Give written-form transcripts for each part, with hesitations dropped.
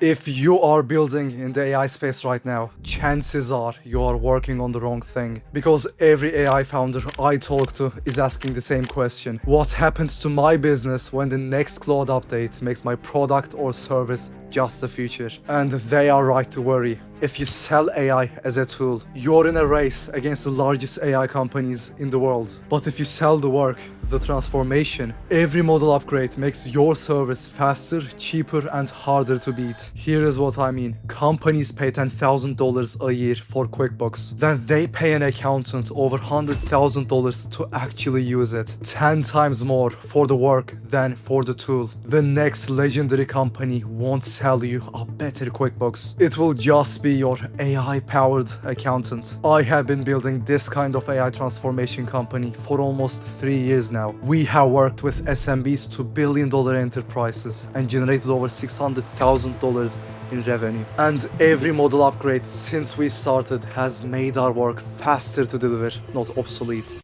If you are building in the AI space right now, chances are you are working on the wrong thing. Because every AI founder I talk to is asking the same question. What happens to my business when the next Claude update makes my product or service just a feature? And they are right to worry. If you sell AI as a tool, you're in a race against the largest AI companies in the world. But if you sell the work, the transformation, every model upgrade makes your service faster, cheaper, and harder to beat. Here is what I mean. Companies pay $10,000 a year for QuickBooks. Then they pay an accountant over $100,000 to actually use it. 10 times more for the work than for the tool. The next legendary company won't sell you a better QuickBooks. It will just be your AI-powered accountant. I have been building this kind of AI transformation company for almost 3 years now. We have worked with SMBs to billion-dollar enterprises and generated over $600,000 in revenue. And every model upgrade since we started has made our work faster to deliver, not obsolete.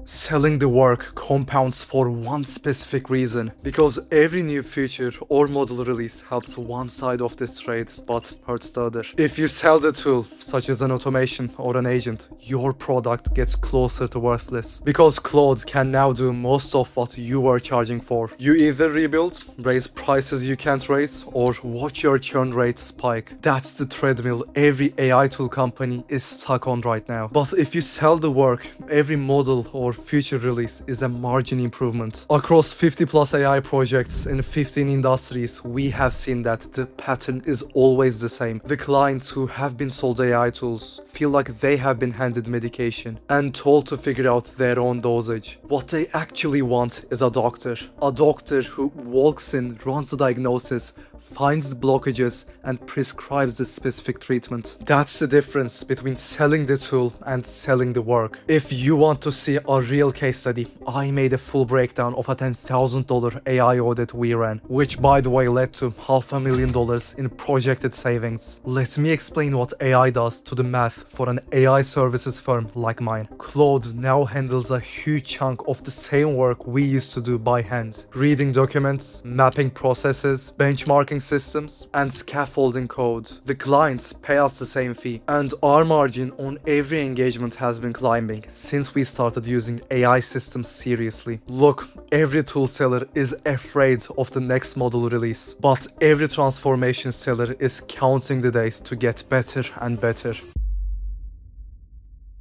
Selling the work compounds for one specific reason, because every new feature or model release helps one side of this trade but hurts the other. If you sell the tool, such as an automation or an agent, your product gets closer to worthless, because Claude can now do most of what you were charging for. You either rebuild, raise prices you can't raise, or watch your churn rate spike. That's the treadmill every AI tool company is stuck on right now. But if you sell the work, every model or future release is a margin improvement. Across 50 plus AI projects in 15 industries, we have seen that the pattern is always the same. The clients who have been sold AI tools feel like they have been handed medication and told to figure out their own dosage. What they actually want is a doctor who walks in, runs the diagnosis, finds blockages, and prescribes the specific treatment. That's the difference between selling the tool and selling the work. If you want to see a real case study, I made a full breakdown of a $10,000 AI audit we ran, which by the way led to $500,000 in projected savings. Let me explain what AI does to the math for an AI services firm like mine. Claude now handles a huge chunk of the same work we used to do by hand. Reading documents, mapping processes, benchmarking systems, and scaffolding code. The clients pay us the same fee, and our margin on every engagement has been climbing since we started using AI systems seriously. Look, every tool seller is afraid of the next model release, but every transformation seller is counting the days to get better and better.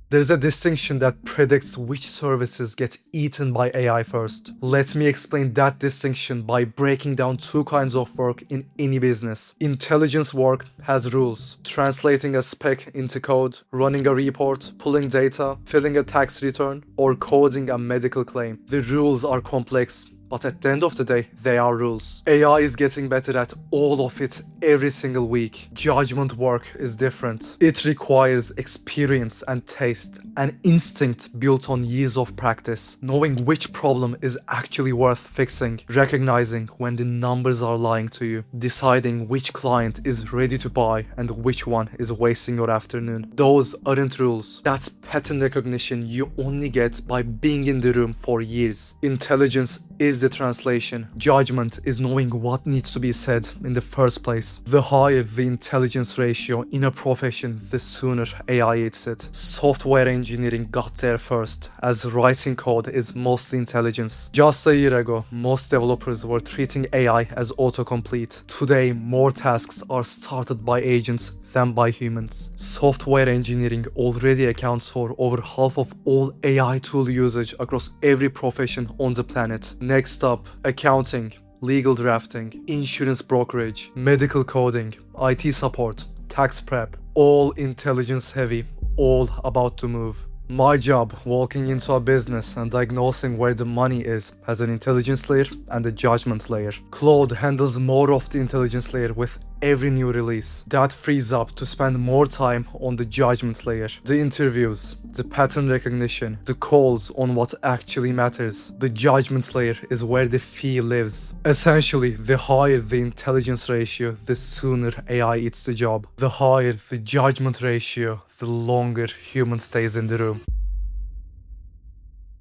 There's a distinction that predicts which services get eaten by AI first. Let me explain that distinction by breaking down two kinds of work in any business. Intelligence work has rules: translating a spec into code, running a report, pulling data, filling a tax return, or coding a medical claim. The rules are complex, but at the end of the day, they are rules. AI is getting better at all of it every single week. Judgment work is different. It requires experience and taste, an instinct built on years of practice, knowing which problem is actually worth fixing, recognizing when the numbers are lying to you, deciding which client is ready to buy and which one is wasting your afternoon. Those aren't rules. That's pattern recognition you only get by being in the room for years. Intelligence is the translation. Judgment is knowing what needs to be said in the first place. The higher the intelligence ratio in a profession, the sooner AI eats it. Software engineering got there first, as writing code is mostly intelligence. Just a year ago, most developers were treating AI as autocomplete. Today, more tasks are started by agents than by humans. Software engineering already accounts for over half of all AI tool usage across every profession on the planet. Next up, accounting, legal drafting, insurance brokerage, medical coding, IT support, tax prep, all intelligence heavy, all about to move. My job, walking into a business and diagnosing where the money is, has an intelligence layer and a judgment layer. Claude handles more of the intelligence layer with every new release. That frees up to spend more time on the judgment layer. The interviews, the pattern recognition, the calls on what actually matters. The judgment layer is where the fee lives. Essentially, the higher the intelligence ratio, the sooner AI eats the job. The higher the judgment ratio, the longer human stays in the room.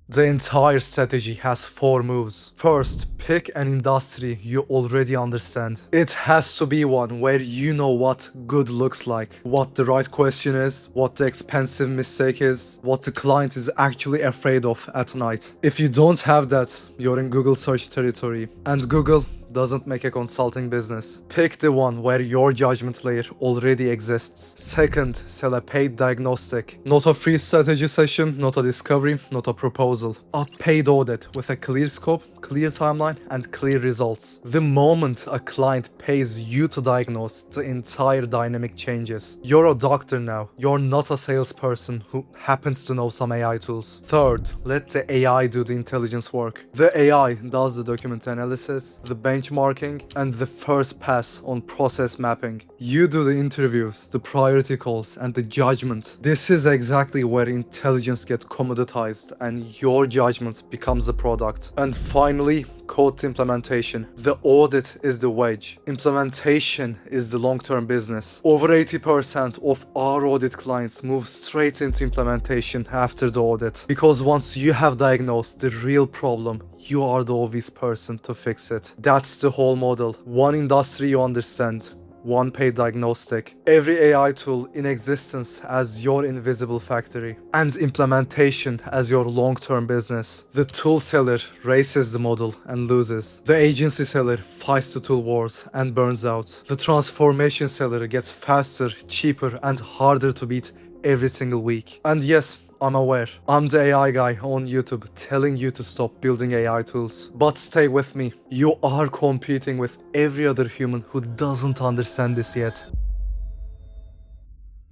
The entire strategy has 4 moves. First, pick an industry you already understand. It has to be one where you know what good looks like, what the right question is, what the expensive mistake is, what the client is actually afraid of at night. If you don't have that, you're in Google search territory. And Google doesn't make a consulting business. Pick the one where your judgment layer already exists. Second, sell a paid diagnostic. Not a free strategy session, not a discovery, not a proposal. A paid audit with a clear scope, clear timeline, and clear results. The moment a client pays you to diagnose, the entire dynamic changes. You're a doctor now. You're not a salesperson who happens to know some AI tools. Third, let the AI do the intelligence work. The AI does the document analysis, the benchmarking, and the first pass on process mapping. You do the interviews, the priority calls, and the judgment. This is exactly where intelligence gets commoditized and your judgment becomes the product. And finally, code implementation. The audit is the wedge. Implementation is the long-term business. Over 80% of our audit clients move straight into implementation after the audit. Because once you have diagnosed the real problem, you are the obvious person to fix it. That's the whole model. One industry you understand, one paid diagnostic, every AI tool in existence as your invisible factory, and implementation as your long-term business. The tool seller races the model and loses. The agency seller fights the tool wars and burns out. The transformation seller gets faster, cheaper, and harder to beat every single week. And yes, I'm aware. I'm the AI guy on YouTube telling you to stop building AI tools. But stay with me. You are competing with every other human who doesn't understand this yet.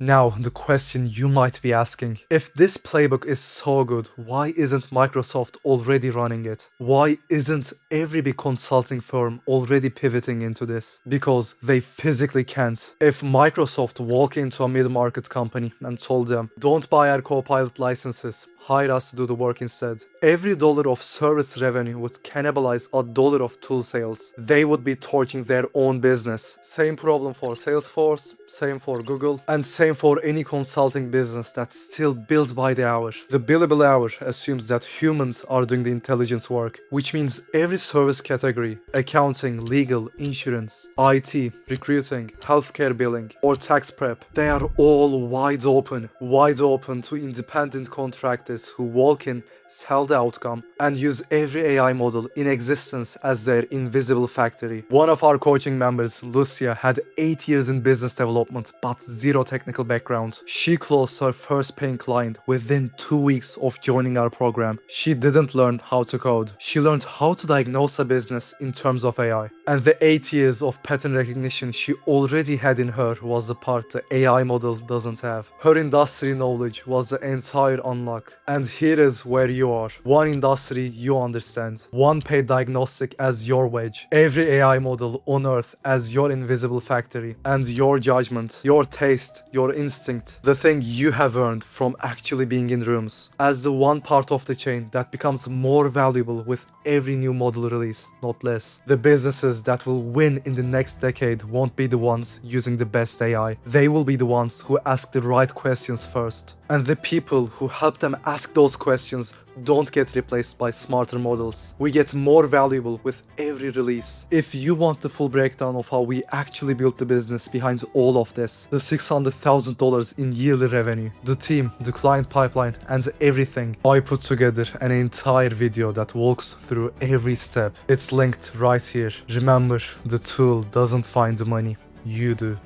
Now, the question you might be asking, if this playbook is so good, why isn't Microsoft already running it? Why isn't every big consulting firm already pivoting into this? Because they physically can't. If Microsoft walked into a mid-market company and told them, don't buy our Copilot licenses, hire us to do the work instead, every dollar of service revenue would cannibalize a dollar of tool sales. They would be torching their own business. Same problem for Salesforce, same for Google, and same for any consulting business that still bills by the hour. The billable hour assumes that humans are doing the intelligence work, which means every service category, accounting, legal, insurance, IT, recruiting, healthcare billing, or tax prep, they are all wide open to independent contractors who walk in, sell the outcome, and use every AI model in existence as their invisible factory. One of our coaching members, Lucia, had 8 years in business development but zero technical background. She closed her first paying client within 2 weeks of joining our program. She didn't learn how to code. She learned how to diagnose a business in terms of AI. And the 8 years of pattern recognition she already had in her was the part the AI model doesn't have. Her industry knowledge was the entire unlock. And here is where you are. One industry you understand. One paid diagnostic as your wedge. Every AI model on earth as your invisible factory. And your judgment, your taste, your instinct. The thing you have earned from actually being in rooms. As the one part of the chain that becomes more valuable with every new model release, not less. The businesses that will win in the next decade won't be the ones using the best AI. They will be the ones who ask the right questions first. And the people who help them ask those questions don't get replaced by smarter models. We get more valuable with every release. If you want the full breakdown of how we actually built the business behind all of this, the $600,000 in yearly revenue, the team, the client pipeline, and everything, I put together an entire video that walks through every step. It's linked right here. Remember, the tool doesn't find the money, you do.